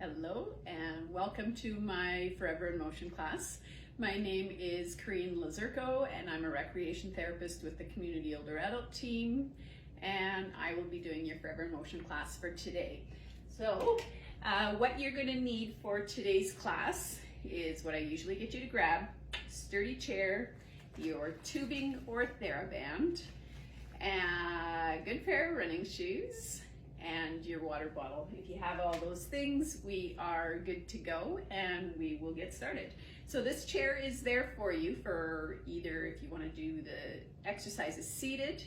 Hello and welcome to my Forever in Motion class. My name is Kereen and I'm a recreation therapist with the Community Older Adult team, and I will be doing your Forever in Motion class for today. So what you're going to need for today's class is what I usually get you to grab: sturdy chair, your tubing or TheraBand, a good pair of running shoes, and your water bottle. If you have all those things, we are good to go and we will get started. So this chair is there for you for either if you want to do the exercises seated,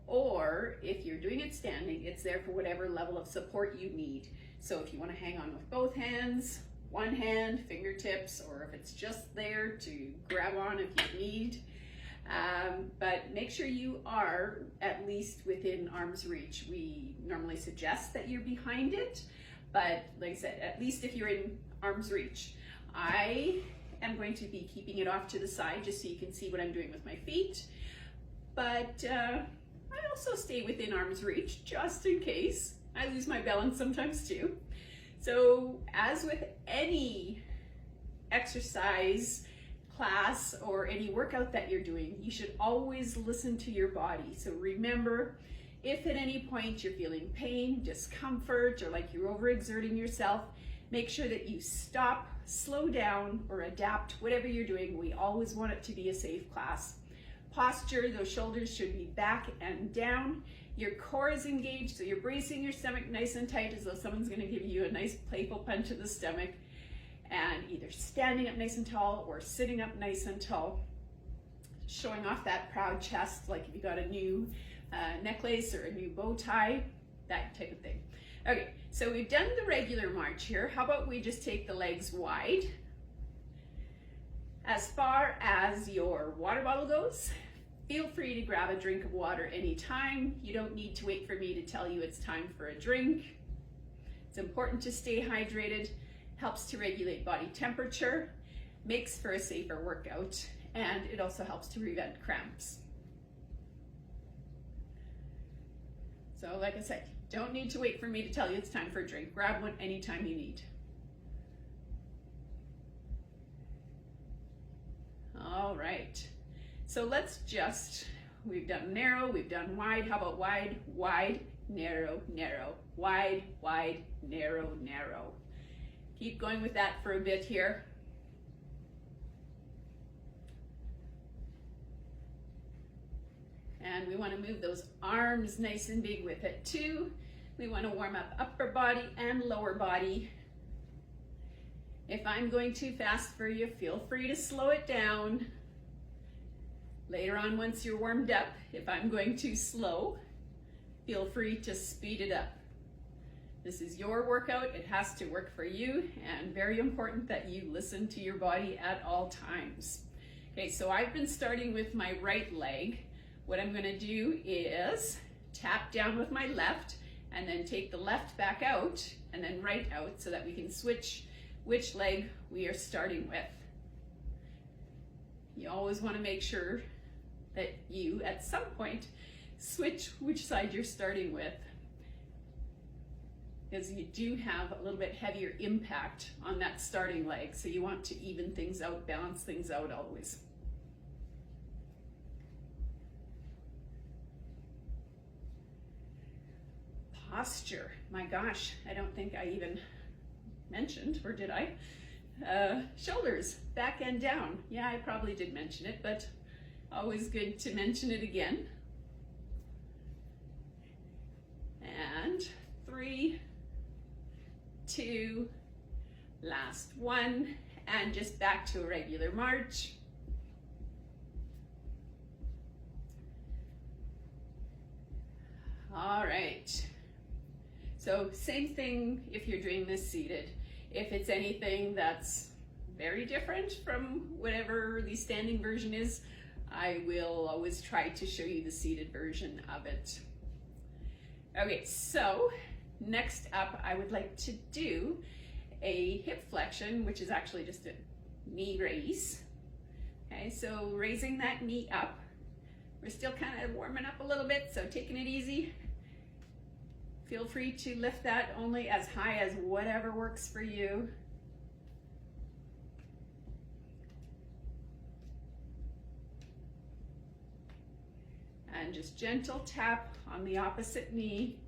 or if you're doing it standing, it's there for whatever level of support you need. So if you want to hang on with both hands, one hand, fingertips, or if it's just there to grab on if you need. But make sure you are at least within arm's reach. We normally suggest that you're behind it, but like I said, at least if you're in arm's reach. I am going to be keeping it off to the side just so you can see what I'm doing with my feet, but I also stay within arm's reach just in case. I lose my balance sometimes too. So as with any exercise, class, or any workout that you're doing, you should always listen to your body. So remember, if at any point you're feeling pain, discomfort, or like you're overexerting yourself, make sure that you stop, slow down, or adapt whatever you're doing. We always want it to be a safe class. Posture, those shoulders should be back and down. Your core is engaged, so you're bracing your stomach nice and tight as though someone's going to give you a nice playful punch in the stomach. And either standing up nice and tall or sitting up nice and tall, showing off that proud chest, like if you got a new necklace or a new bow tie, that type of thing. Okay, so we've done the regular march here. How about we just take the legs wide? As far as your water bottle goes, feel free to grab a drink of water anytime. You don't need to wait for me to tell you it's time for a drink. It's important to stay hydrated. Helps to regulate body temperature, makes for a safer workout, and it also helps to prevent cramps. So like I said, don't need to wait for me to tell you it's time for a drink. Grab one anytime you need. All right, so let's just, we've done narrow, we've done wide. How about wide, wide, narrow, narrow, wide, wide, narrow, narrow. Keep going with that for a bit here. And we want to move those arms nice and big with it too. We want to warm up upper body and lower body. If I'm going too fast for you, feel free to slow it down. Later on, once you're warmed up, if I'm going too slow, feel free to speed it up. This is your workout, it has to work for you, and very important that you listen to your body at all times. Okay, so I've been starting with my right leg. What I'm gonna do is tap down with my left, and then take the left back out, and then right out, so that we can switch which leg we are starting with. You always wanna make sure that you, at some point, switch which side you're starting with, because you do have a little bit heavier impact on that starting leg. So you want to even things out, balance things out always. Posture, my gosh, I don't think I even mentioned, or did I? Shoulders, back and down. Yeah, I probably did mention it, but always good to mention it again. And 3, 2, last one, and just back to a regular march. All right, so same thing if you're doing this seated. If it's anything that's very different from whatever the standing version is, I will always try to show you the seated version of it. Okay, so next up, I would like to do a hip flexion, which is actually just a knee raise. Okay, so raising that knee up. We're still kind of warming up a little bit, so taking it easy. Feel free to lift that only as high as whatever works for you. And just gentle tap on the opposite knee.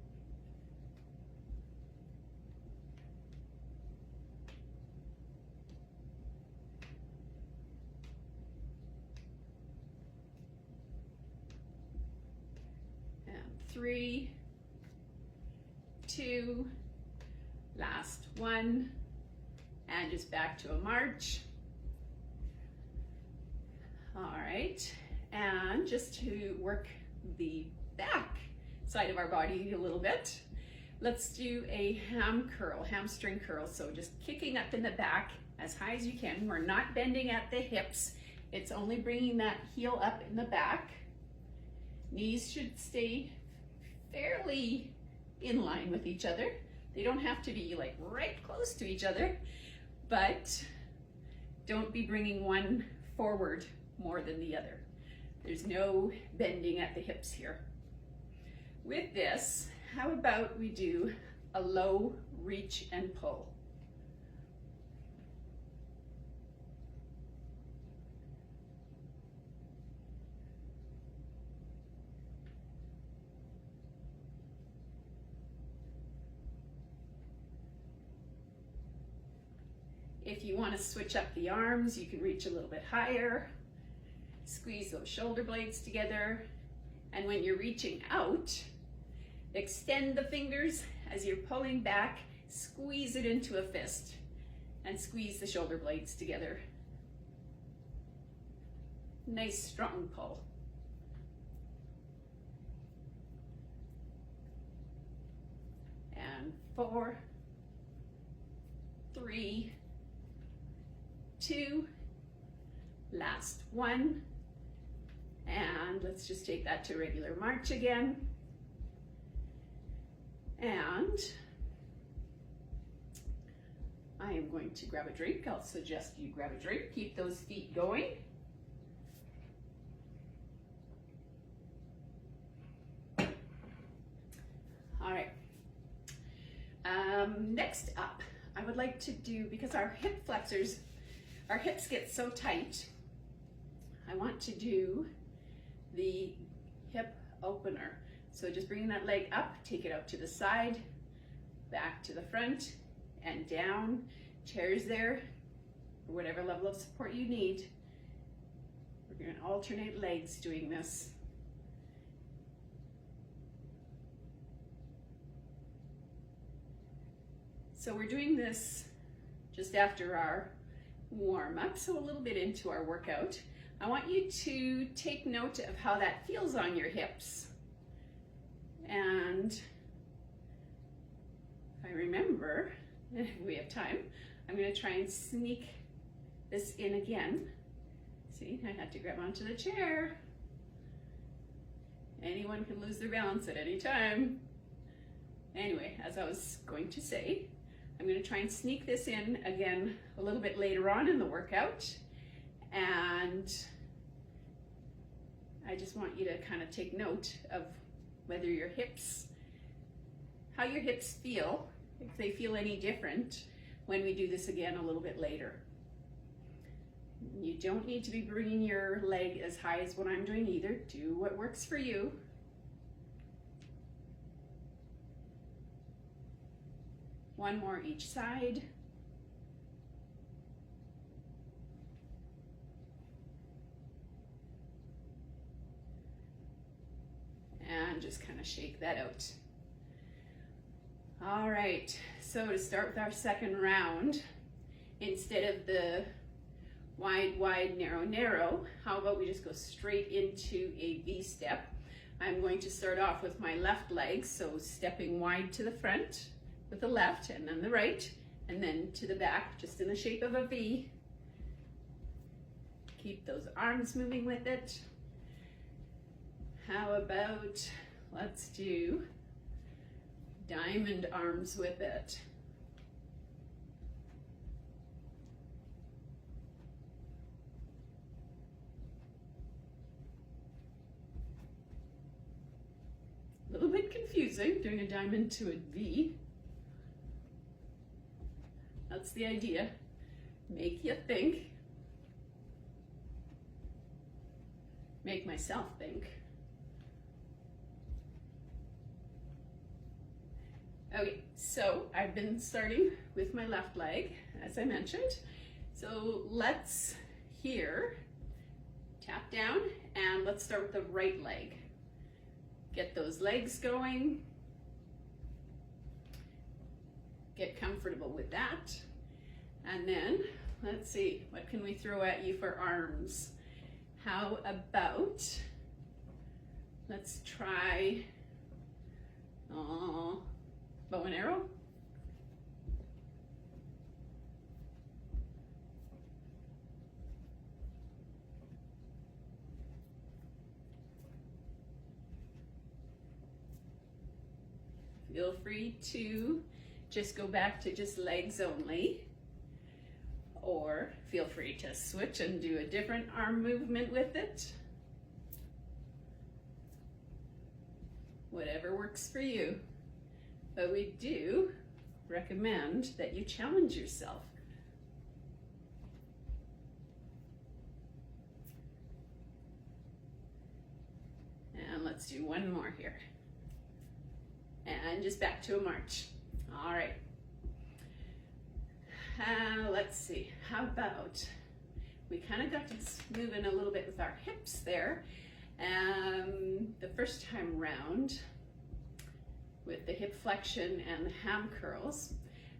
And 3, 2, last one, and just back to a march. All right, and just to work the back side of our body a little bit, let's do a hamstring curl. So just kicking up in the back as high as you can. We're not bending at the hips. It's only bringing that heel up in the back. Knees should stay fairly in line with each other. They don't have to be like right close to each other, but don't be bringing one forward more than the other. There's no bending at the hips here. With this, how about we do a low reach and pull? If you want to switch up the arms, you can reach a little bit higher. Squeeze those shoulder blades together. And when you're reaching out, extend the fingers as you're pulling back, squeeze it into a fist, and squeeze the shoulder blades together. Nice strong pull. And 4, 3, 2, last one, and let's just take that to regular march again. And I am going to grab a drink. I'll suggest you grab a drink. Keep those feet going. All right. Next up, I would like to do, because our hip flexors, our hips get so tight, I want to do the hip opener. So just bringing that leg up, take it out to the side, back to the front, and down. Chairs there, for whatever level of support you need. We're going to alternate legs doing this. So we're doing this just after our warm up, so a little bit into our workout. I want you to take note of how that feels on your hips. And if I remember, if we have time, I'm going to try and sneak this in again. See, I had to grab onto the chair. Anyone can lose their balance at any time. Anyway, as I was going to say, I'm going to try and sneak this in again a little bit later on in the workout. And I just want you to kind of take note of whether your hips, how your hips feel, if they feel any different when we do this again a little bit later. You don't need to be bringing your leg as high as what I'm doing either. Do what works for you. One more each side. And just kind of shake that out. All right, so to start with our second round, instead of the wide, wide, narrow, narrow, how about we just go straight into a V step. I'm going to start off with my left leg, so stepping wide to the front with the left and then the right, and then to the back, just in the shape of a V. Keep those arms moving with it. How about, let's do diamond arms with it. A little bit confusing. confusing, doing a diamond to a V. That's the idea. Make you think. Make myself think. Okay, so I've been starting with my left leg, as I mentioned. So let's here, tap down, and let's start with the right leg. Get those legs going. Get comfortable with that. And then, let's see, what can we throw at you for arms? How about, let's try bow and arrow. Feel free to just go back to just legs only, or feel free to switch and do a different arm movement with it. Whatever works for you. But we do recommend that you challenge yourself. And let's do one more here. And just back to a march. All right. Let's see, how about, we kind of got to move in a little bit with our hips there. The first time round with the hip flexion and the ham curls.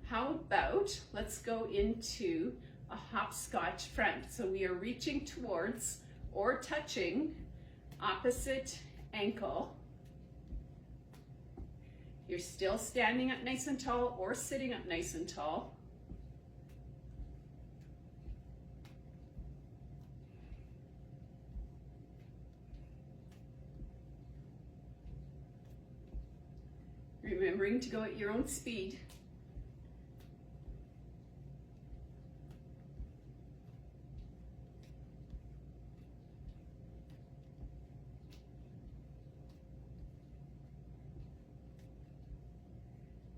How about, let's go into a hopscotch front. So we are reaching towards or touching opposite ankle. You're still standing up nice and tall or sitting up nice and tall. Remembering to go at your own speed.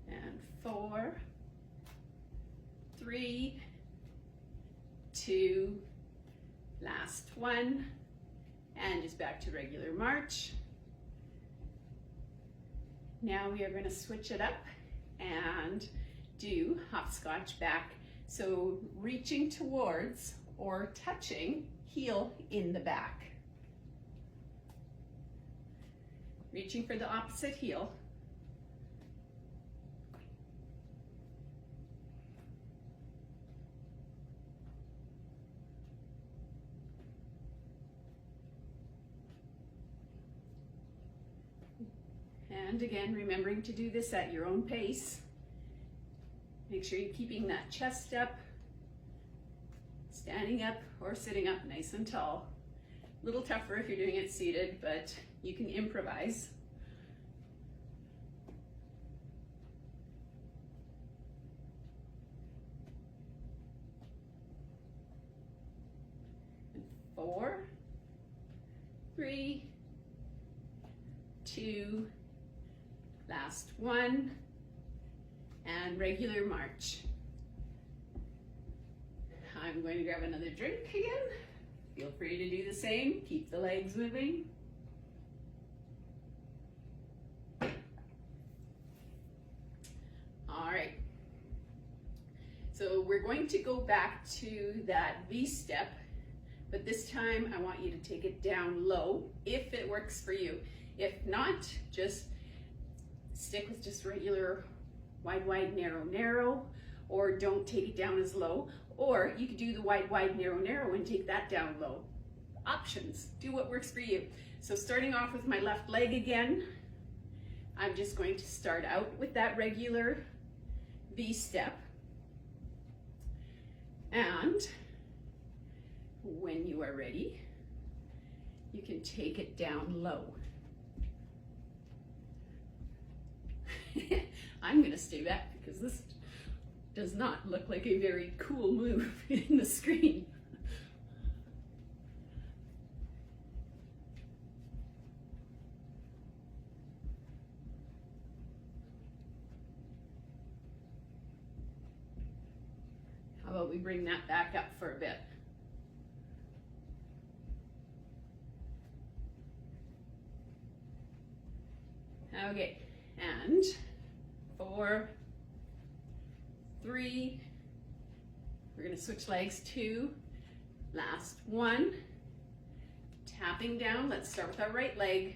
And 4, 3, 2, last one, and just back to regular march. Now we are going to switch it up and do hopscotch back. So reaching towards or touching heel in the back. Reaching for the opposite heel. And again, remembering to do this at your own pace. Make sure you're keeping that chest up, standing up or sitting up nice and tall. A little tougher if you're doing it seated, but you can improvise. And 4, 3, 2, last one, and regular march. I'm going to grab another drink again. Feel free to do the same. Keep the legs moving. All right. So we're going to go back to that V step, but this time I want you to take it down low if it works for you. If not, just stick with just regular wide, wide, narrow, narrow, or don't take it down as low, or you could do the wide, wide, narrow, narrow and take that down low. Options, do what works for you. So starting off with my left leg again, I'm just going to start out with that regular V step. And when you are ready, you can take it down low. I'm going to stay back because this does not look like a very cool move in the screen. How about we bring that back up for a bit? Okay, and 4, 3, we're gonna switch legs, 2, last 1, tapping down. Let's start with our right leg,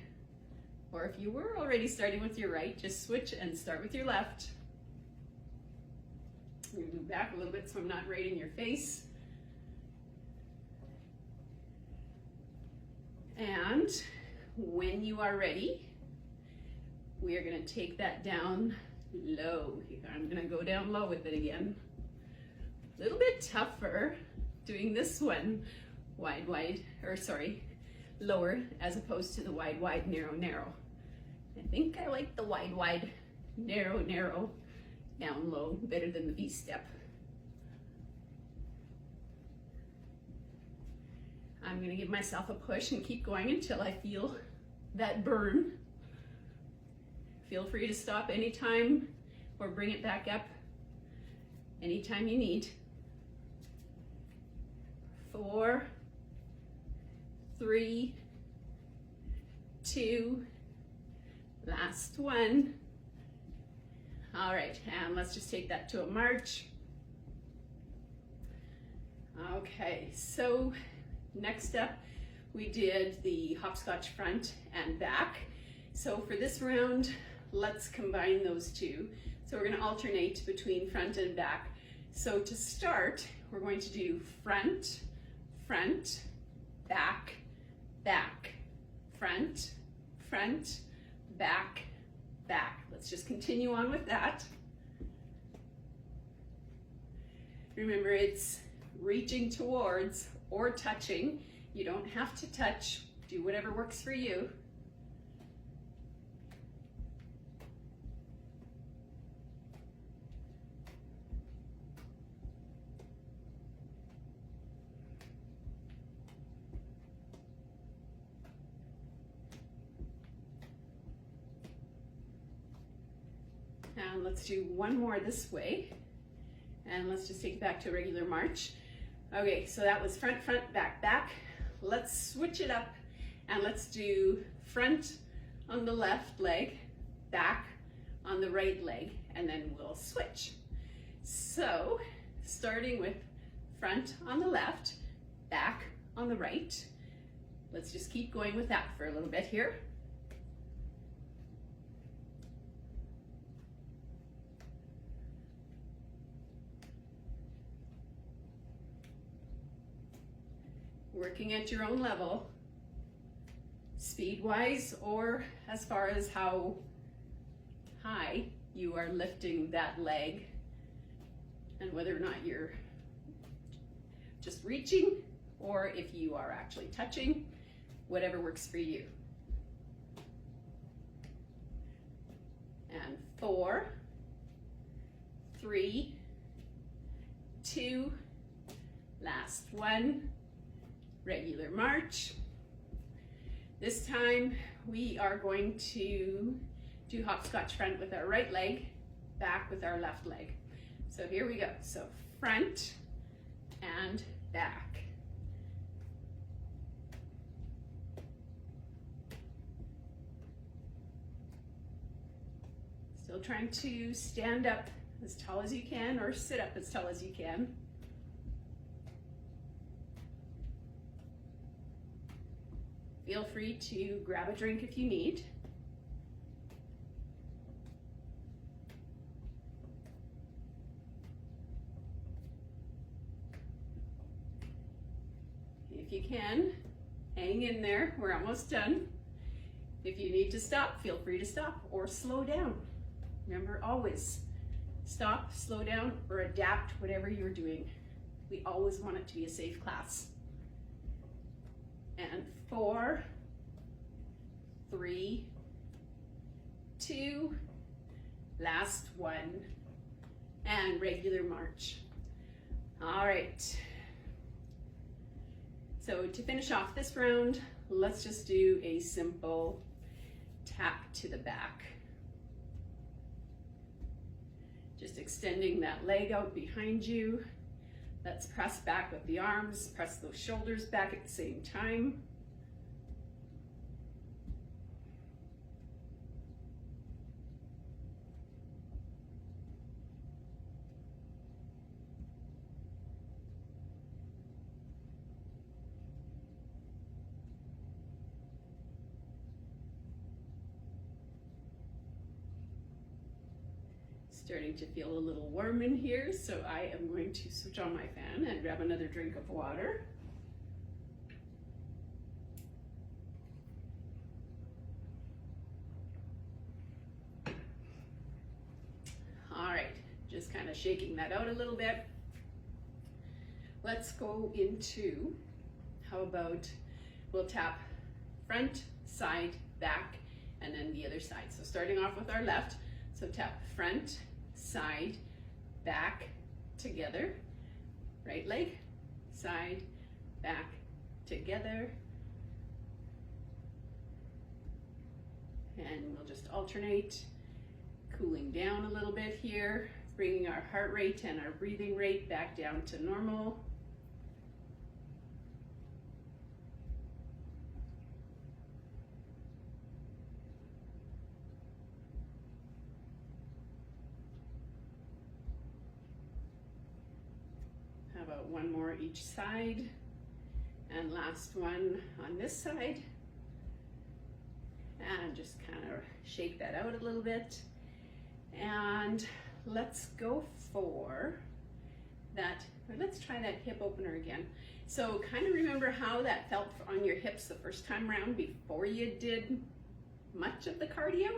or if you were already starting with your right, just switch and start with your left. I'm gonna move back a little bit so I'm not right in your face. And when you are ready, we are going to take that down low. I'm going to go down low with it again. A little bit tougher doing this one wide, wide, or sorry, lower as opposed to the wide, wide, narrow, narrow. I think I like the wide, wide, narrow, narrow, down low better than the V step. I'm going to give myself a push and keep going until I feel that burn. Feel free to stop anytime or bring it back up anytime you need. 4, 3, 2, last 1. All right, and let's just take that to a march. Okay, so next up, we did the hopscotch front and back. So for this round, let's combine those two. So we're going to alternate between front and back. So to start, we're going to do front, front, back, back, front, front, back, back. Let's just continue on with that. Remember, it's reaching towards or touching. You don't have to touch. Do whatever works for you. And let's do one more this way. And let's just take it back to a regular march. Okay, so that was front, front, back, back. Let's switch it up and let's do front on the left leg, back on the right leg, and then we'll switch. So starting with front on the left, back on the right. Let's just keep going with that for a little bit here. Working at your own level, speed-wise, or as far as how high you are lifting that leg, and whether or not you're just reaching, or if you are actually touching, whatever works for you. And 4, 3, 2, last 1, regular march. This time we are going to do hopscotch front with our right leg, back with our left leg. So here we go. So front and back. Still trying to stand up as tall as you can or sit up as tall as you can. Feel free to grab a drink if you need. If you can, hang in there. We're almost done. If you need to stop, feel free to stop or slow down. Remember, always stop, slow down, or adapt whatever you're doing. We always want it to be a safe class. And 4, 3, 2, last 1, and regular march. All right. So to finish off this round, let's just do a simple tap to the back. Just extending that leg out behind you, Let's press back with the arms, press those shoulders back at the same time. Starting to feel a little warm in here, so I am going to switch on my fan and grab another drink of water. All right, just kind of shaking that out a little bit. Let's go into, how about we'll tap front, side, back, and then the other side. So starting off with our left, so tap front, side, back, together, right leg, side, back, together, and we'll just alternate, cooling down a little bit here, bringing our heart rate and our breathing rate back down to normal. How about one more each side? And last one on this side. And just kind of shake that out a little bit. And let's go for that, or let's try that hip opener again. So kind of remember how that felt on your hips the first time around before you did much of the cardio.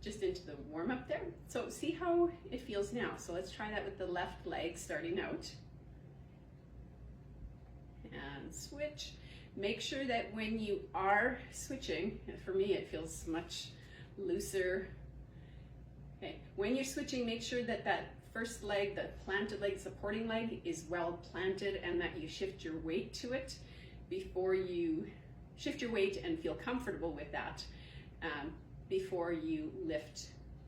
Just into the warm up there. So see how it feels now. So let's try that with the left leg starting out. And switch. Make sure that when you are switching, and for me it feels much looser. Okay, when you're switching, make sure that that first leg, the planted leg, supporting leg, is well planted and that you shift your weight to it before you shift your weight and feel comfortable with that. Before you lift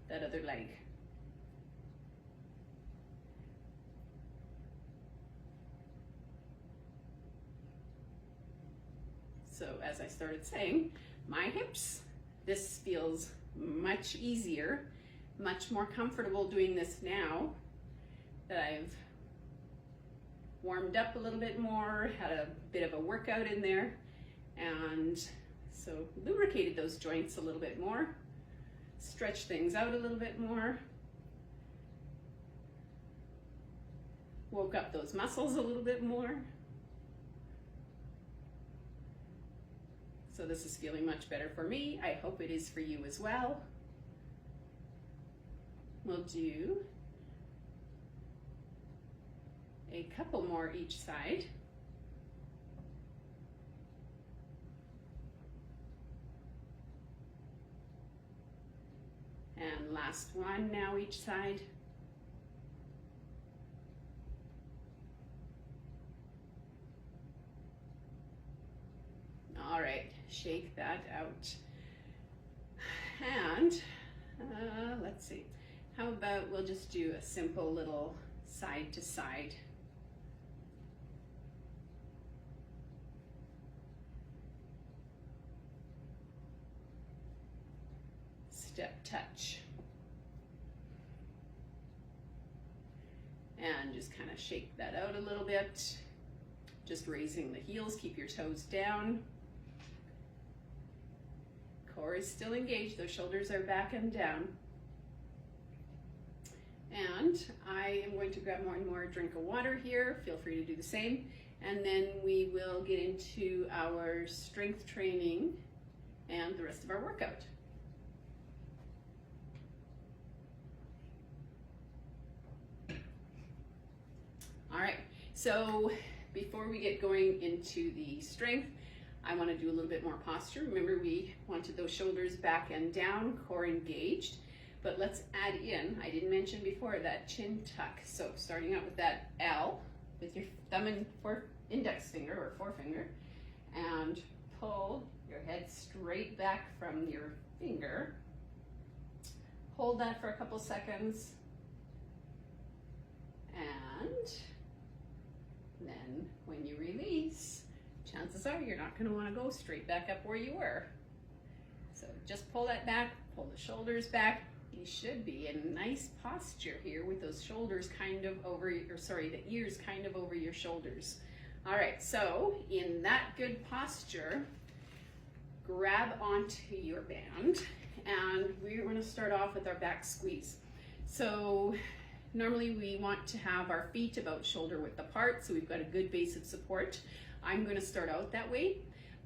that other leg. So as I started saying, my hips, this feels much easier, much more comfortable doing this now that I've warmed up a little bit more, had a bit of a workout in there, and so lubricated those joints a little bit more, stretch things out a little bit more, woke up those muscles a little bit more. So this is feeling much better for me. I hope it is for you as well. We'll do a couple more each side. And last one now each side. All right, shake that out. And let's see, how about we'll just do a simple little side to side. Step touch. And just kind of shake that out a little bit. Just raising the heels, keep your toes down. Core is still engaged, those shoulders are back and down. And I am going to grab more and more drink of water here. Feel free to do the same. And then we will get into our strength training and the rest of our workout. All right, so before we get going into the strength, I want to do a little bit more posture. Remember, we wanted those shoulders back and down, core engaged, but let's add in, I didn't mention before, that chin tuck. So starting out with that L with your thumb and index finger or forefinger, and pull your head straight back from your finger. Hold that for a couple seconds, and are you're not going to want to go straight back up where you were. So just pull that back, pull the shoulders back. You should be in nice posture here with those shoulders kind of over, the ears kind of over your shoulders. All right, so in that good posture, grab onto your band, and we're going to start off with our back squeeze. So normally we want to have our feet about shoulder width apart, so we've got a good base of support. I'm going to start out that way,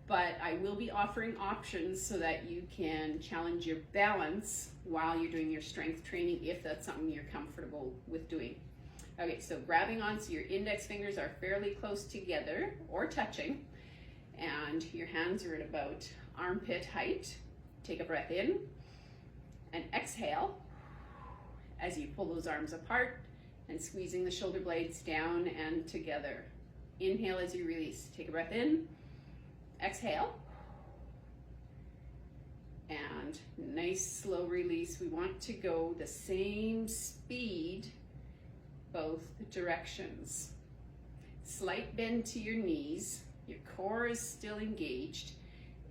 but I will be offering options so that you can challenge your balance while you're doing your strength training, if that's something you're comfortable with doing. Okay, so grabbing on so your index fingers are fairly close together or touching, and your hands are at about armpit height. Take a breath in and exhale as you pull those arms apart and squeezing the shoulder blades down and together. Inhale as you release. Take a breath in, exhale, and nice slow release. We want to go the same speed both directions. Slight bend to your knees. Your core is still engaged.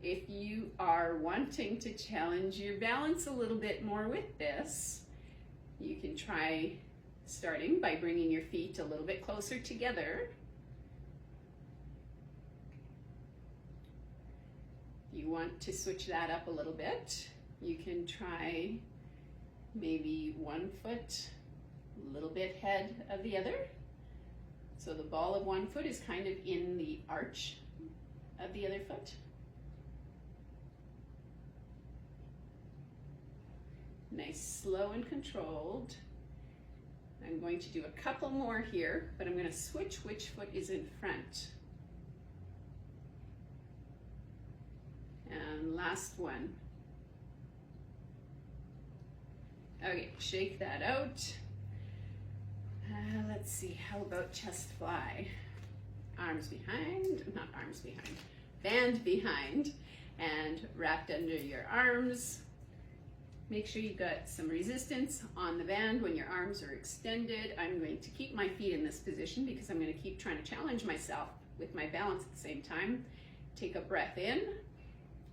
If you are wanting to challenge your balance a little bit more with this, you can try starting by bringing your feet a little bit closer together. You want to switch that up a little bit. You can try maybe one foot a little bit ahead of the other. So the ball of one foot is kind of in the arch of the other foot. Nice, slow and controlled. I'm going to do a couple more here, but I'm going to switch which foot is in front. And last one. Okay, shake that out. Let's see, how about chest fly? Arms behind, not arms behind, band behind, and wrapped under your arms. Make sure you've got some resistance on the band when your arms are extended. I'm going to keep my feet in this position because I'm going to keep trying to challenge myself with my balance at the same time. Take a breath in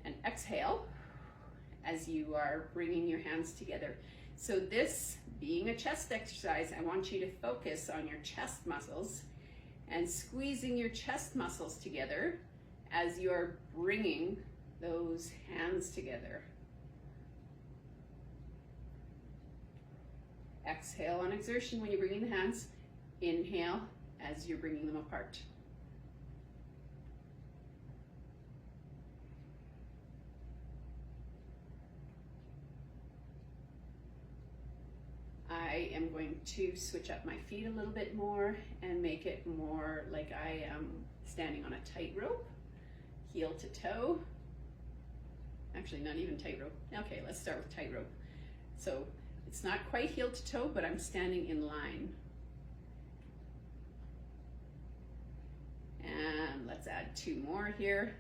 and exhale as you are bringing your hands together. So this being a chest exercise, I want you to focus on your chest muscles and squeezing your chest muscles together as you're bringing those hands together. Exhale on exertion when you're bringing the hands. Inhale as you're bringing them apart. I am going to switch up my feet a little bit more and make it more like I am standing on a tightrope, heel to toe. Actually, not even tightrope. Okay, let's start with tightrope. So it's not quite heel to toe, but I'm standing in line. And let's add two more here.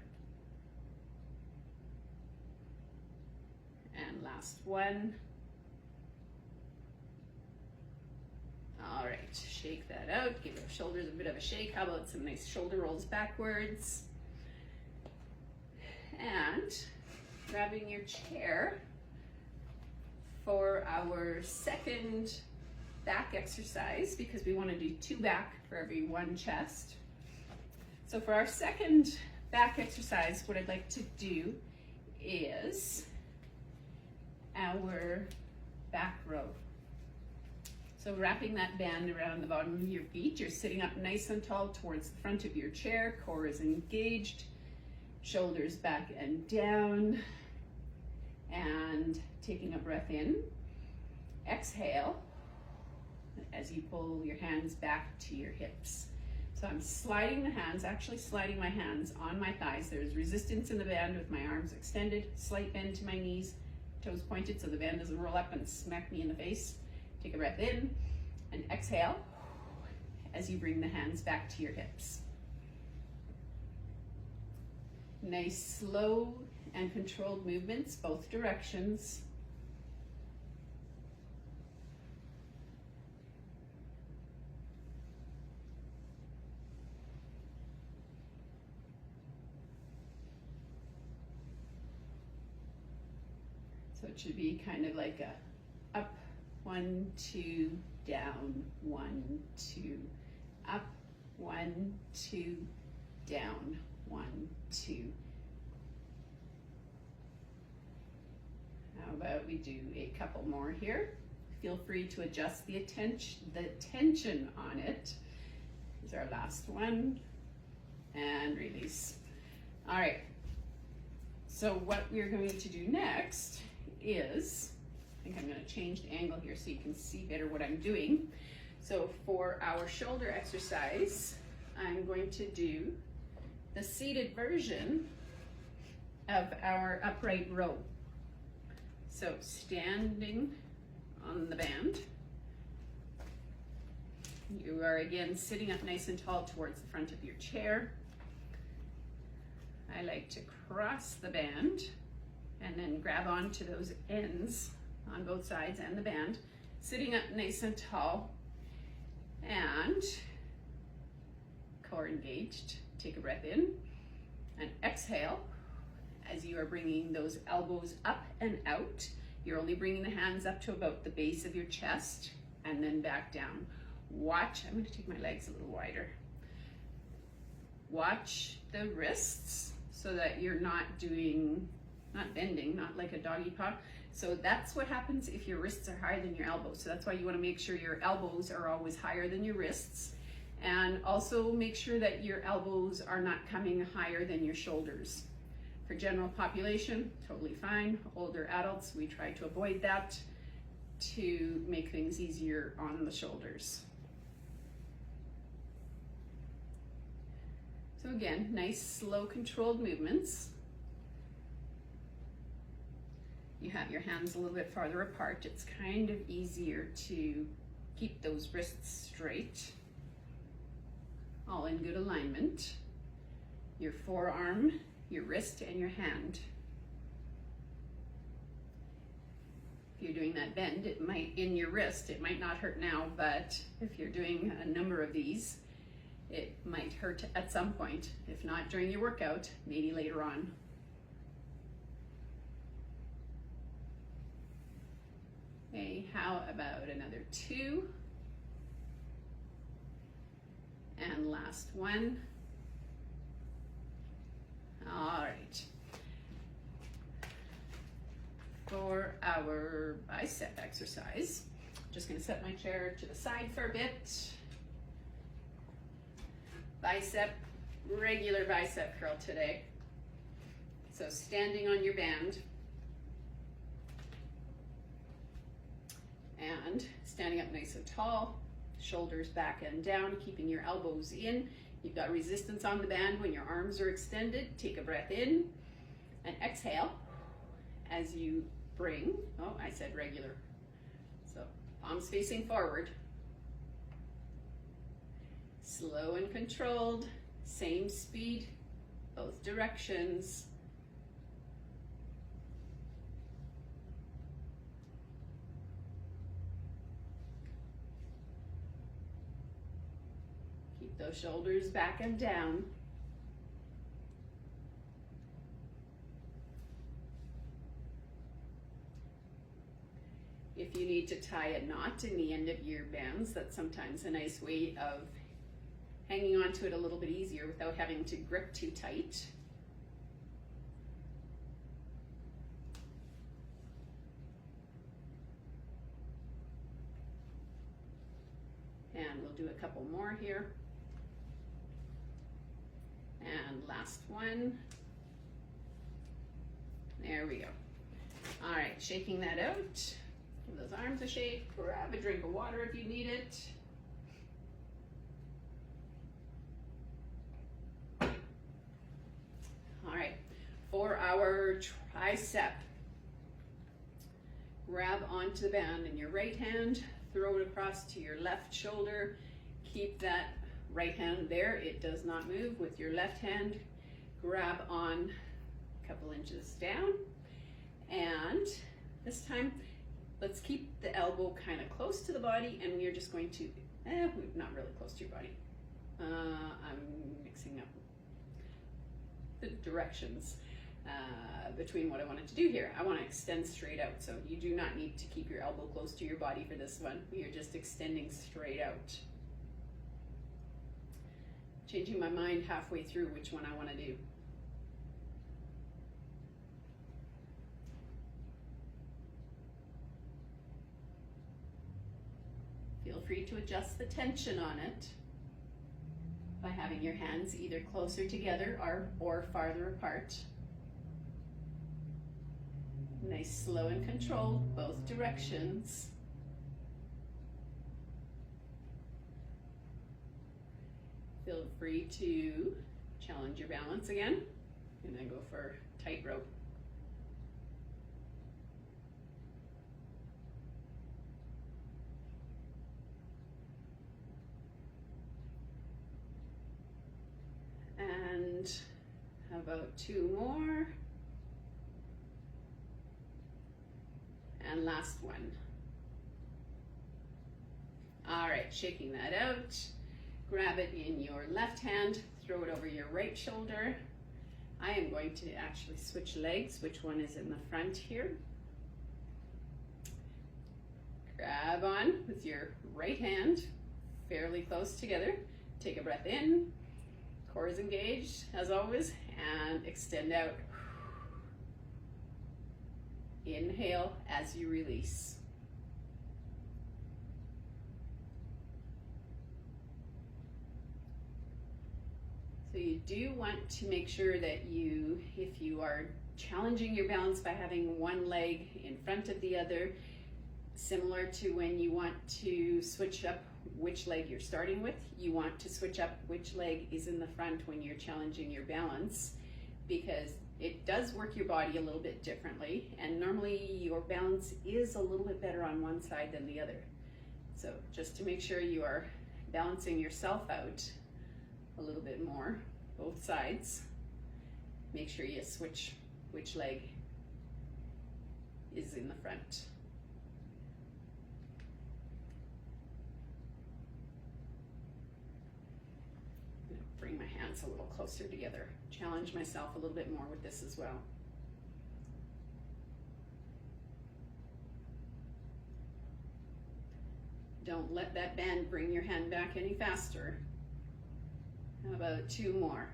And last one. All right, shake that out, give your shoulders a bit of a shake. How about some nice shoulder rolls backwards? And grabbing your chair for our second back exercise, because we want to do two back for every one chest. So for our second back exercise, what I'd like to do is our back row. So wrapping that band around the bottom of your feet, you're sitting up nice and tall towards the front of your chair, core is engaged, shoulders back and down, and taking a breath in. Exhale as you pull your hands back to your hips. So I'm sliding the hands, actually sliding my hands on my thighs. There's resistance in the band with my arms extended, slight bend to my knees, toes pointed so the band doesn't roll up and smack me in the face. Take a breath in and exhale as you bring the hands back to your hips. Nice, slow and controlled movements, both directions. So it should be kind of like a up, 1, 2, down, 1, 2, up, 1, 2, down, 1, 2. How about we do a couple more here? Feel free to adjust the tension on it. This is our last one. And release. All right. So what we're going to do next is, I think I'm going to change the angle here so you can see better what I'm doing. So for our shoulder exercise, I'm going to do the seated version of our upright row. So standing on the band, you are again sitting up nice and tall towards the front of your chair. I like to cross the band and then grab onto those ends on both sides and the band, sitting up nice and tall and core engaged. Take a breath in and exhale as you are bringing those elbows up and out. You're only bringing the hands up to about the base of your chest and then back down. Watch, I'm going to take my legs a little wider. Watch the wrists so that you're not bending, not like a doggy paw. So that's what happens if your wrists are higher than your elbows. So that's why you want to make sure your elbows are always higher than your wrists. And also make sure that your elbows are not coming higher than your shoulders. For general population, totally fine. Older adults, we try to avoid that to make things easier on the shoulders. So again, nice, slow, controlled movements. You have your hands a little bit farther apart. It's kind of easier to keep those wrists straight. All in good alignment. Your forearm, your wrist, and your hand. If you're doing that bend, it might, in your wrist, it might not hurt now, but if you're doing a number of these, it might hurt at some point. If not during your workout, maybe later on. Okay, how about another 2? And last one. All right. For our bicep exercise, I'm just going to set my chair to the side for a bit. Bicep, regular bicep curl today. So standing on your band and standing up nice and tall, shoulders back and down, keeping your elbows in. You've got resistance on the band when your arms are extended. Take a breath in and exhale as you bring, oh, I said regular. So palms facing forward. Slow and controlled, same speed, both directions. Keep those shoulders back and down. If you need to tie a knot in the end of your bands, that's sometimes a nice way of hanging on to it a little bit easier without having to grip too tight. And we'll do a couple more here. And last one. There we go. All right, shaking that out. Give those arms a shake. Grab a drink of water if you need it. All right, for our tricep, grab onto the band in your right hand, throw it across to your left shoulder. Keep that right hand there. It does not move. With your left hand, grab on a couple inches down. And this time, let's keep the elbow kind of close to the body, and we're just going to, not really close to your body. I'm mixing up the directions. between what I wanted to do here. I want to extend straight out, so you do not need to keep your elbow close to your body for this one. You're just extending straight out. Changing my mind halfway through which one I want to do. Feel free to adjust the tension on it by having your hands either closer together or farther apart. Nice, slow and controlled, both directions. Feel free to challenge your balance again, and then go for tightrope. And how about 2 more? And last one. All right, shaking that out. Grab it in your left hand, throw it over your right shoulder. I am going to actually switch legs. Which one is in the front here? Grab on with your right hand, fairly close together. Take a breath in. Core is engaged, as always, and extend out. Inhale as you release. So you do want to make sure that if you are challenging your balance by having one leg in front of the other, similar to when you want to switch up which leg you're starting with, you want to switch up which leg is in the front when you're challenging your balance, because it does work your body a little bit differently, and normally your balance is a little bit better on one side than the other. So just to make sure you are balancing yourself out a little bit more, both sides, make sure you switch which leg is in the front. Bring my hands a little closer together. Challenge myself a little bit more with this as well. Don't let that bend bring your hand back any faster. How about 2 more?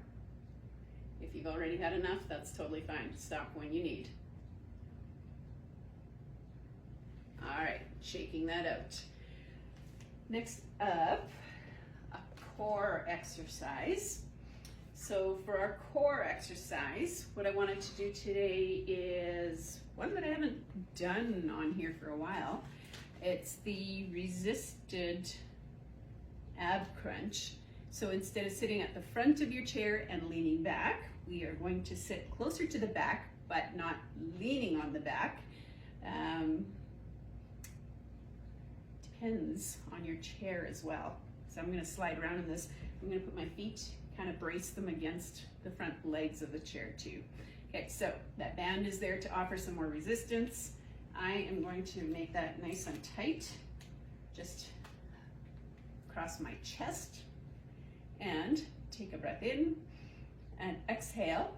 If you've already had enough, that's totally fine. Stop when you need. All right, shaking that out. Next up, a core exercise. So for our core exercise, what I wanted to do today is one that I haven't done on here for a while. It's the resisted ab crunch. So instead of sitting at the front of your chair and leaning back, we are going to sit closer to the back, but not leaning on the back. Depends on your chair as well. So I'm gonna slide around in this. I'm gonna put my feet, kind of brace them against the front legs of the chair too. Okay, so that band is there to offer some more resistance. I am going to make that nice and tight, just across my chest, and take a breath in and exhale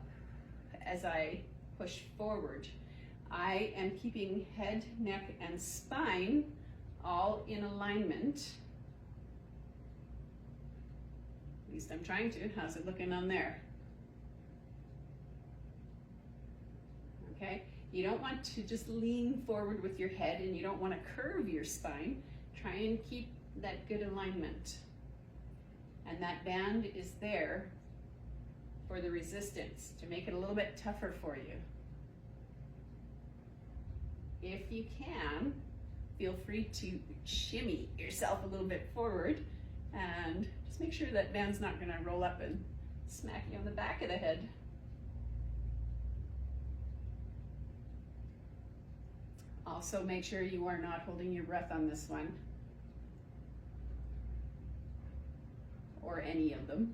as I push forward. I am keeping head, neck, and spine all in alignment. At least I'm trying to. How's it looking on there? Okay, you don't want to just lean forward with your head, and you don't want to curve your spine. Try and keep that good alignment. And that band is there for the resistance, to make it a little bit tougher for you. If you can, feel free to shimmy yourself a little bit forward, and just make sure that band's not going to roll up and smack you on the back of the head. Also, make sure you are not holding your breath on this one, or any of them.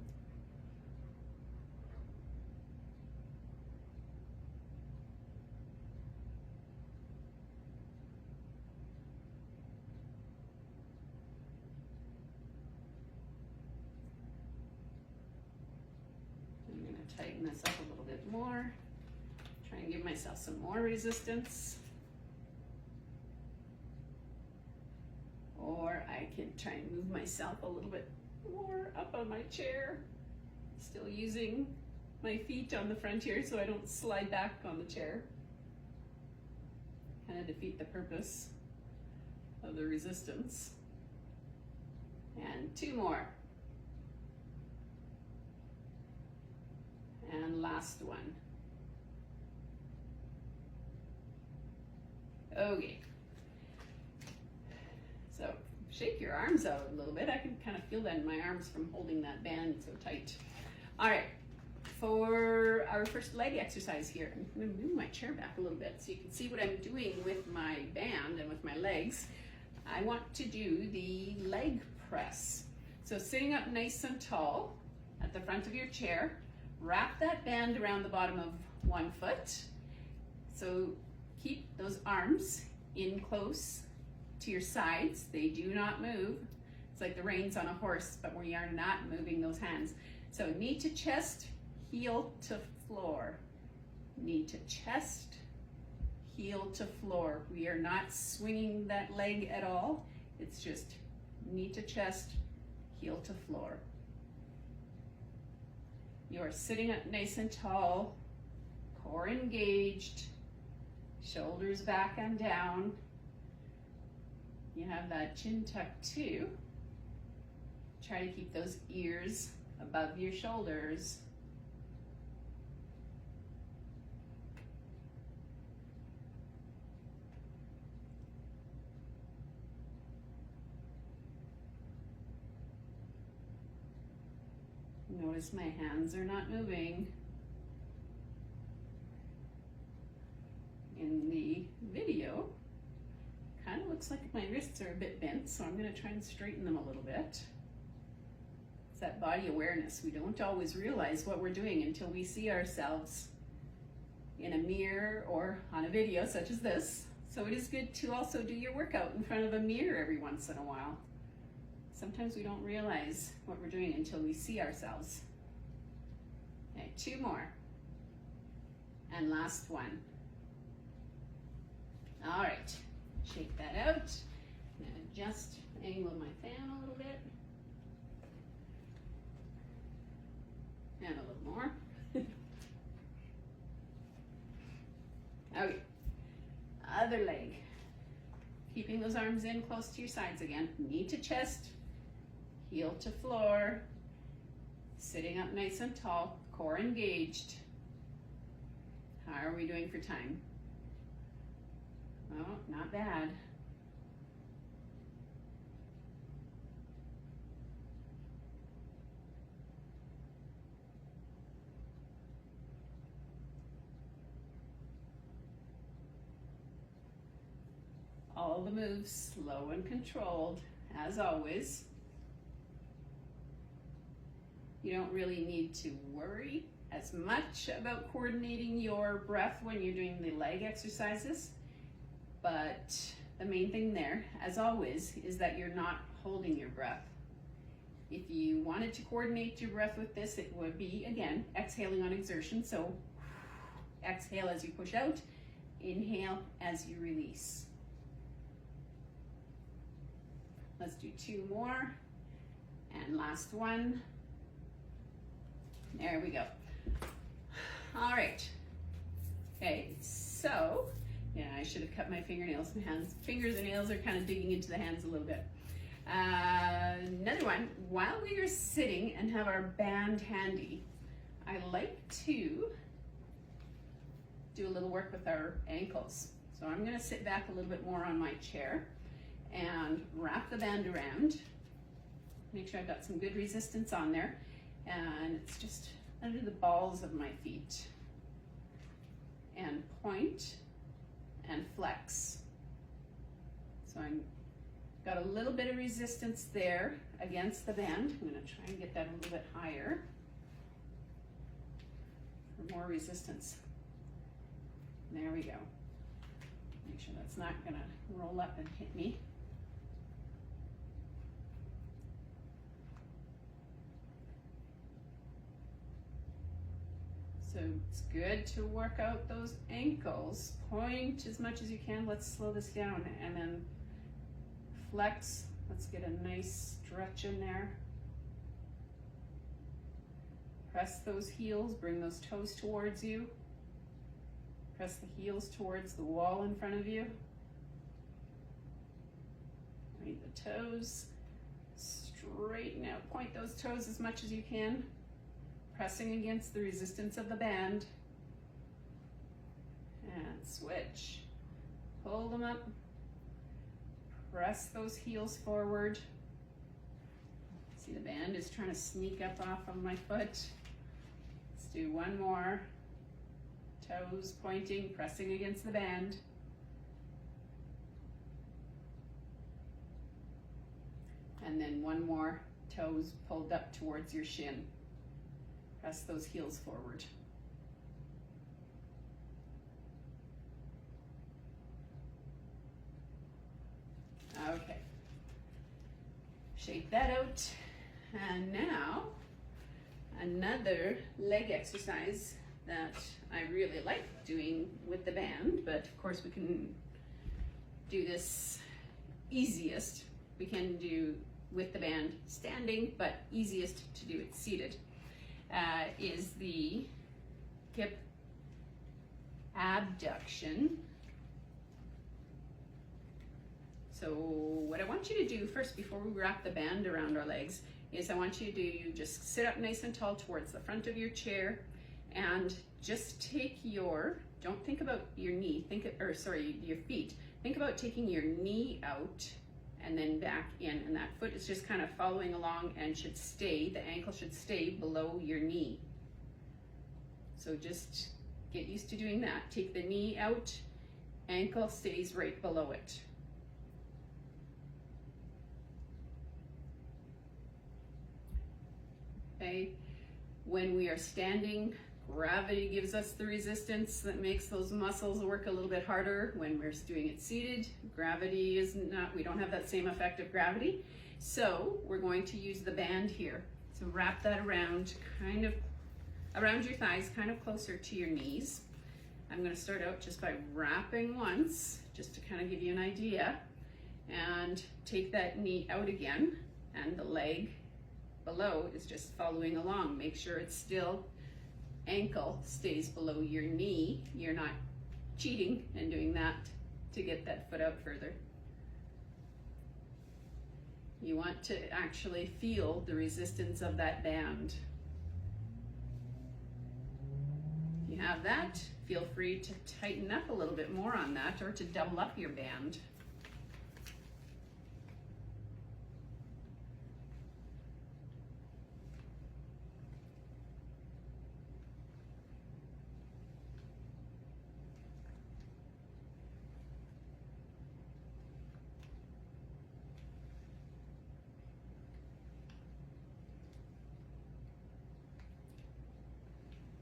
I'm going to tighten this up a little bit more. Try and give myself some more resistance. Or I can try and move myself a little bit more up on my chair. Still using my feet on the front here so I don't slide back on the chair. Kind of defeat the purpose of the resistance. And 2 more. And last one. Okay. So shake your arms out a little bit. I can kind of feel that in my arms from holding that band so tight. All right, for our first leg exercise here, I'm going to move my chair back a little bit so you can see what I'm doing with my band and with my legs. I want to do the leg press. So sitting up nice and tall at the front of your chair, wrap that band around the bottom of one foot. So keep those arms in close to your sides. They do not move. It's like the reins on a horse, but we are not moving those hands. So knee to chest, heel to floor. Knee to chest, heel to floor. We are not swinging that leg at all. It's just knee to chest, heel to floor. You are sitting up nice and tall, core engaged, shoulders back and down. You have that chin tucked too. Try to keep those ears above your shoulders. Notice my hands are not moving. In the video, kind of looks like my wrists are a bit bent, so I'm going to try and straighten them a little bit. It's that body awareness. We don't always realize what we're doing until we see ourselves in a mirror or on a video such as this. So it is good to also do your workout in front of a mirror every once in a while. Sometimes we don't realize what we're doing until we see ourselves. Okay, 2 more. And last one. All right, shake that out. I'm gonna adjust the angle of my fan a little bit. And a little more. Okay, other leg. Keeping those arms in close to your sides again. Knee to chest, heel to floor. Sitting up nice and tall, core engaged. How are we doing for time? Oh, not bad. All the moves slow and controlled, as always. You don't really need to worry as much about coordinating your breath when you're doing the leg exercises. But the main thing there, as always, is that you're not holding your breath. If you wanted to coordinate your breath with this, it would be, again, exhaling on exertion. So exhale as you push out, inhale as you release. Let's do 2 more. And last one. There we go. All right. Okay, so, yeah, I should have cut my fingernails and hands. Fingers and nails are kind of digging into the hands a little bit. Another one, while we are sitting and have our band handy, I like to do a little work with our ankles. So I'm gonna sit back a little bit more on my chair and wrap the band around. Make sure I've got some good resistance on there. And it's just under the balls of my feet. And point and flex. So I'm got a little bit of resistance there against the band. I'm gonna try and get that a little bit higher for more resistance. There we go. Make sure that's not gonna roll up and hit me. So it's good to work out those ankles. Point as much as you can. Let's slow this down and then flex. Let's get a nice stretch in there. Press those heels, bring those toes towards you. Press the heels towards the wall in front of you. Right, the toes, straighten out. Point those toes as much as you can. Pressing against the resistance of the band. And switch. Pull them up. Press those heels forward. See, the band is trying to sneak up off of my foot. Let's do one more. Toes pointing, pressing against the band. And then one more, toes pulled up towards your shin. Press those heels forward. Okay. Shake that out. And now, another leg exercise that I really like doing with the band, but of course we can do this easiest. We can do with the band standing, but easiest to do it seated, is the hip abduction. So what I want you to do first, before we wrap the band around our legs, is I want you to just sit up nice and tall towards the front of your chair, and just take your, don't think about your knee, your feet. Think about taking your knee out and then back in, and that foot is just kind of following along and should stay, the ankle should stay below your knee. So just get used to doing that. Take the knee out, ankle stays right below it. Okay, when we are standing, gravity gives us the resistance that makes those muscles work a little bit harder. When we're doing it seated, gravity is not, we don't have that same effect of gravity. So we're going to use the band here. So wrap that around, kind of around your thighs, kind of closer to your knees. I'm going to start out just by wrapping once, just to kind of give you an idea, and take that knee out again, and the leg below is just following along. Make sure it's still, ankle stays below your knee. You're not cheating and doing that to get that foot out further. You want to actually feel the resistance of that band. If you have that, feel free to tighten up a little bit more on that, or to double up your band.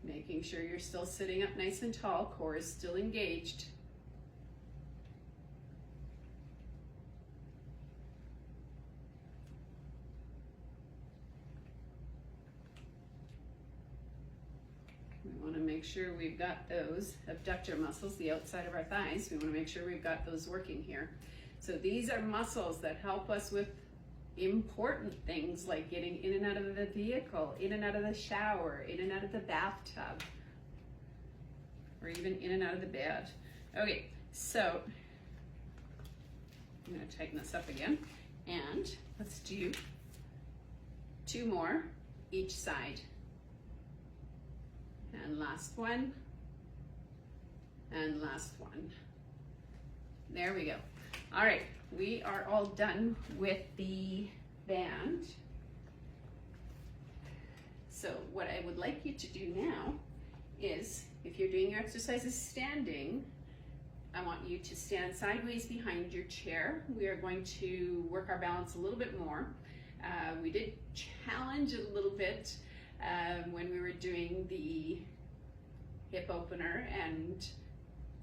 Making sure you're still sitting up nice and tall, core is still engaged. We want to make sure we've got those abductor muscles, the outside of our thighs. We want to make sure we've got those working here. So these are muscles that help us with important things like getting in and out of the vehicle, in and out of the shower, in and out of the bathtub, or even in and out of the bed. Okay, so I'm going to tighten this up again, and let's do 2 more each side. And last one, and last one. There we go. All right, we are all done with the band. So what I would like you to do now is, if you're doing your exercises standing, I want you to stand sideways behind your chair. We are going to work our balance a little bit more. We did challenge a little bit when we were doing the hip opener and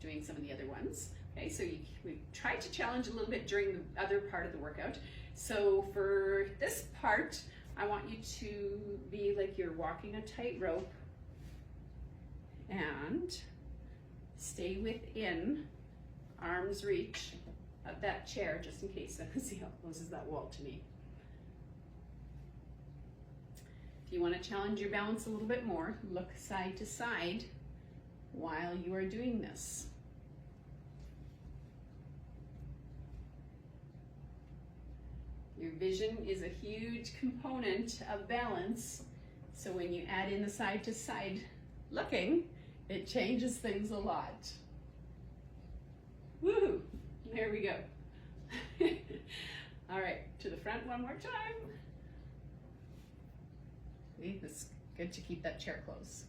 doing some of the other ones. Okay, so we tried to challenge a little bit during the other part of the workout. So for this part, I want you to be like you're walking a tightrope, and stay within arm's reach of that chair, just in case. See how close is that wall to me. If you want to challenge your balance a little bit more, look side to side while you are doing this. Your vision is a huge component of balance, so when you add in the side to side looking, it changes things a lot. Woo! There we go. All right, to the front one more time. See, it's good to keep that chair close.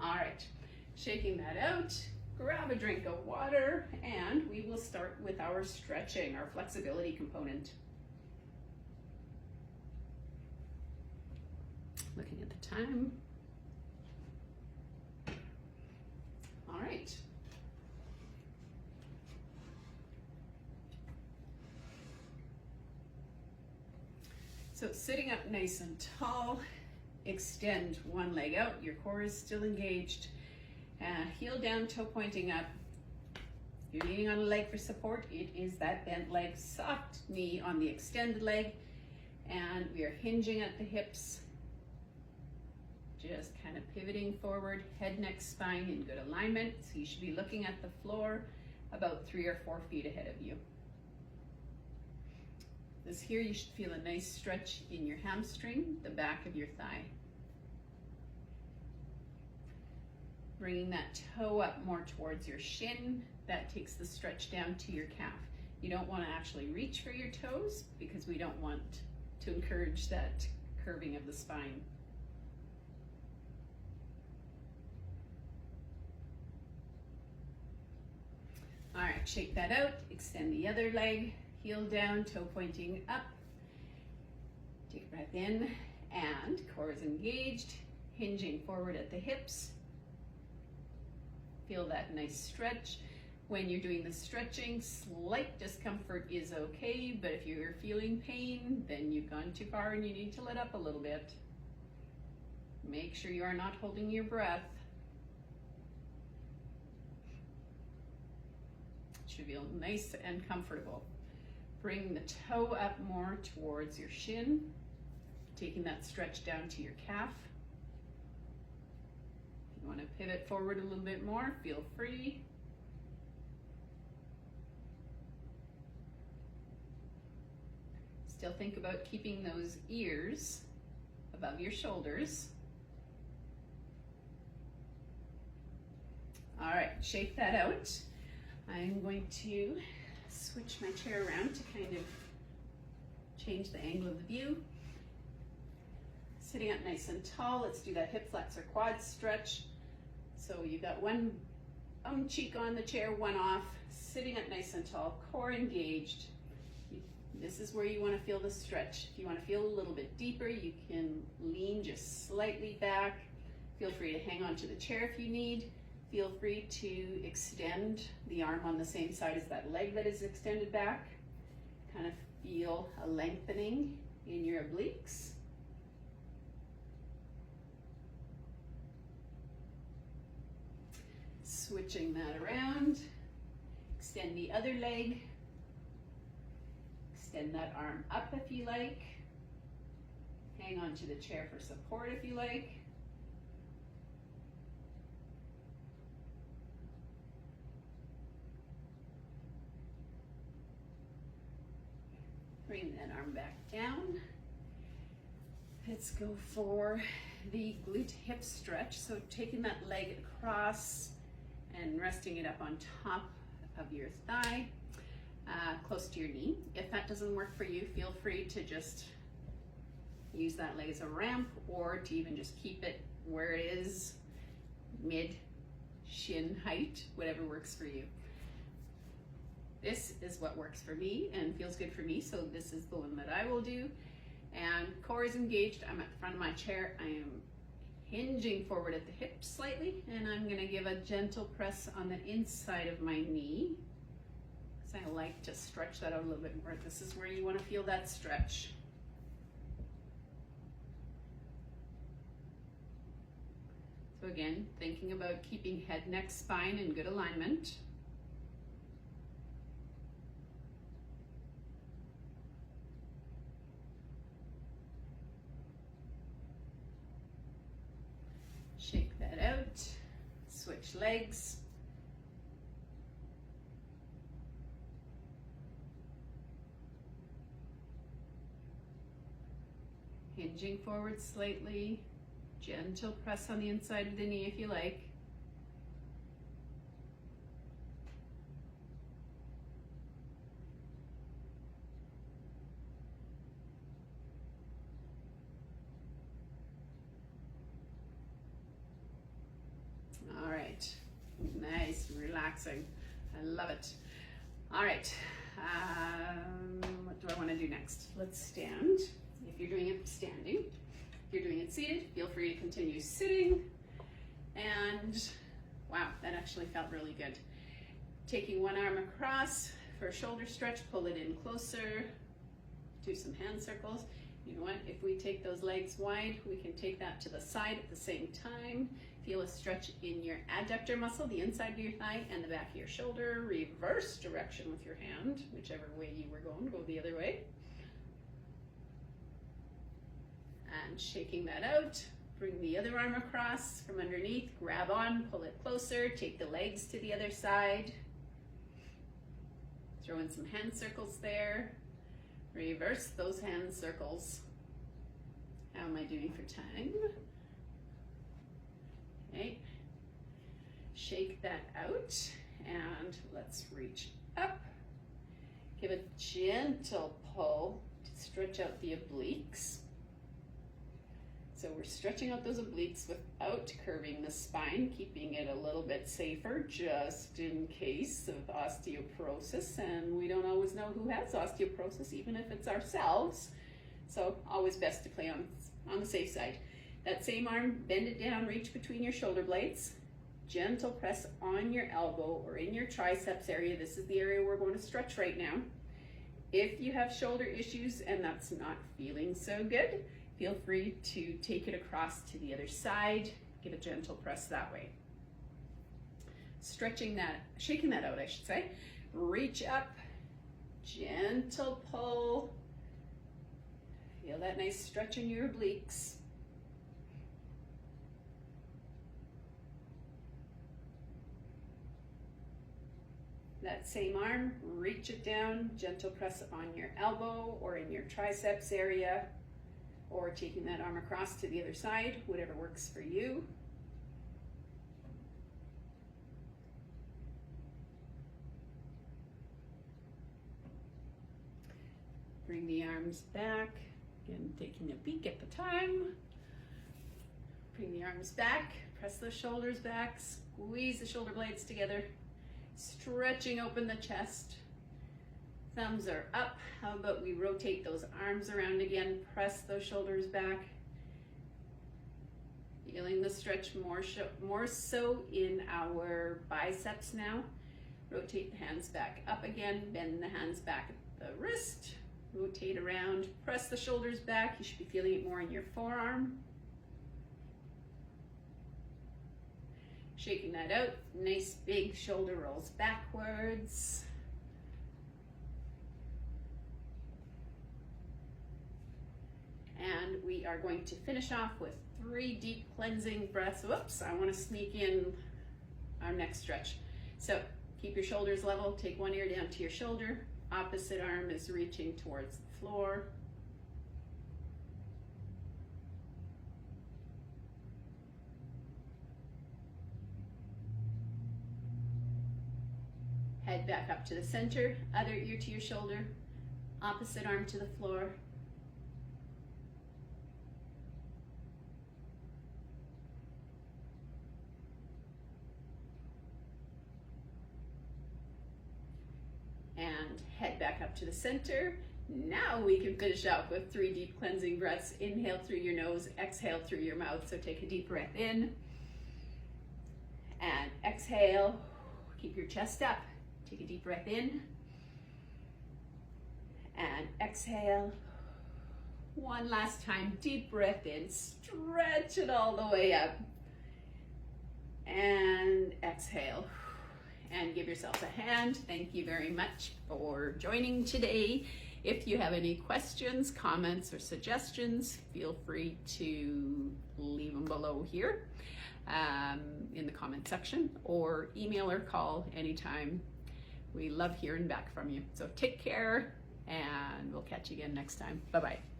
All right, shaking that out, grab a drink of water, and we will start with our stretching, our flexibility component. Looking at the time. All right. So sitting up nice and tall, extend one leg out, your core is still engaged. Heel down, toe pointing up. You're leaning on a leg for support. It is that bent leg, soft knee on the extended leg, and we are hinging at the hips. Just kind of pivoting forward, head, neck, spine in good alignment. So you should be looking at the floor about 3 or 4 feet ahead of you. This here, you should feel a nice stretch in your hamstring, the back of your thigh. Bringing that toe up more towards your shin. That takes the stretch down to your calf. You don't want to actually reach for your toes because we don't want to encourage that curving of the spine. All right, shake that out, extend the other leg, heel down, toe pointing up. Take a breath in, and core is engaged, hinging forward at the hips. Feel that nice stretch. When you're doing the stretching, slight discomfort is okay, but if you're feeling pain, then you've gone too far and you need to let up a little bit. Make sure you are not holding your breath. Should feel nice and comfortable. Bring the toe up more towards your shin, taking that stretch down to your calf. If you want to pivot forward a little bit more, feel free. Still think about keeping those ears above your shoulders. All right, shake that out. I'm going to switch my chair around to kind of change the angle of the view. Sitting up nice and tall, let's do that hip flexor quad stretch. So you've got one cheek on the chair, one off, sitting up nice and tall, core engaged. This is where you want to feel the stretch. If you want to feel a little bit deeper, you can lean just slightly back. Feel free to hang on to the chair if you need. Feel free to extend the arm on the same side as that leg that is extended back. Kind of feel a lengthening in your obliques. Switching that around. Extend the other leg. Extend that arm up if you like. Hang on to the chair for support if you like. Bring that arm back down. Let's go for the glute hip stretch. So taking that leg across and resting it up on top of your thigh, close to your knee. If that doesn't work for you, feel free to just use that leg as a ramp, or to even just keep it where it is, mid shin height, whatever works for you. This is what works for me and feels good for me, so this is the one that I will do. And core is engaged. I'm at the front of my chair. I am hinging forward at the hips slightly, and I'm gonna give a gentle press on the inside of my knee, because I like to stretch that out a little bit more. This is where you wanna feel that stretch. again, thinking about keeping head, neck, spine in good alignment. Shake that out, switch legs. Hinging forward slightly, gentle press on the inside of the knee if you like. All right, nice, relaxing. I love it. All right, what do I want to do next? Let's stand. If you're doing it standing, if you're doing it seated, feel free to continue sitting. And wow, that actually felt really good. Taking one arm across for a shoulder stretch, pull it in closer, do some hand circles. You know what, if we take those legs wide, we can take that to the side at the same time. Feel a stretch in your adductor muscle, the inside of your thigh and the back of your shoulder. Reverse direction with your hand, whichever way you were going, go the other way. And shaking that out, bring the other arm across from underneath, grab on, pull it closer, take the legs to the other side. Throw in some hand circles there. Reverse those hand circles. How am I doing for time? Okay. Shake that out and let's reach up. Give a gentle pull to stretch out the obliques. So we're stretching out those obliques without curving the spine, keeping it a little bit safer just in case of osteoporosis. And we don't always know who has osteoporosis, even if it's ourselves. So always best to play on the safe side. That same arm, bend it down, reach between your shoulder blades. Gentle press on your elbow or in your triceps area. This is the area we're going to stretch right now. If you have shoulder issues and that's not feeling so good, feel free to take it across to the other side. Give a gentle press that way. Stretching that, shaking that out, I should say. Reach up, gentle pull. Feel that nice stretch in your obliques. That same arm, reach it down, gentle press on your elbow or in your triceps area, or taking that arm across to the other side, whatever works for you. Bring the arms back, again taking a peek at the time. Bring the arms back, press the shoulders back, squeeze the shoulder blades together, stretching open the chest. Thumbs are up. How about we rotate those arms around again, press those shoulders back. Feeling the stretch more so in our biceps now. Rotate the hands back up again, bend the hands back at the wrist, rotate around, press the shoulders back. You should be feeling it more in your forearm. Shaking that out, nice big shoulder rolls backwards. And we are going to finish off with 3 deep cleansing breaths. Whoops, I want to sneak in our next stretch. So keep your shoulders level, take one ear down to your shoulder, opposite arm is reaching towards the floor. Head back up to the center, other ear to your shoulder, opposite arm to the floor. And head back up to the center. Now we can finish up with 3 deep cleansing breaths. Inhale through your nose, exhale through your mouth. So take a deep breath in and exhale. Keep your chest up. Take a deep breath in and exhale. – 1 last time, deep breath in, stretch it all the way up. And exhale. And give yourselves a hand. Thank you very much for joining today. If you have any questions, comments, or suggestions, feel free to leave them below here in the comment section, or email or call anytime. We love hearing back from you. So take care, and we'll catch you again next time. Bye-bye.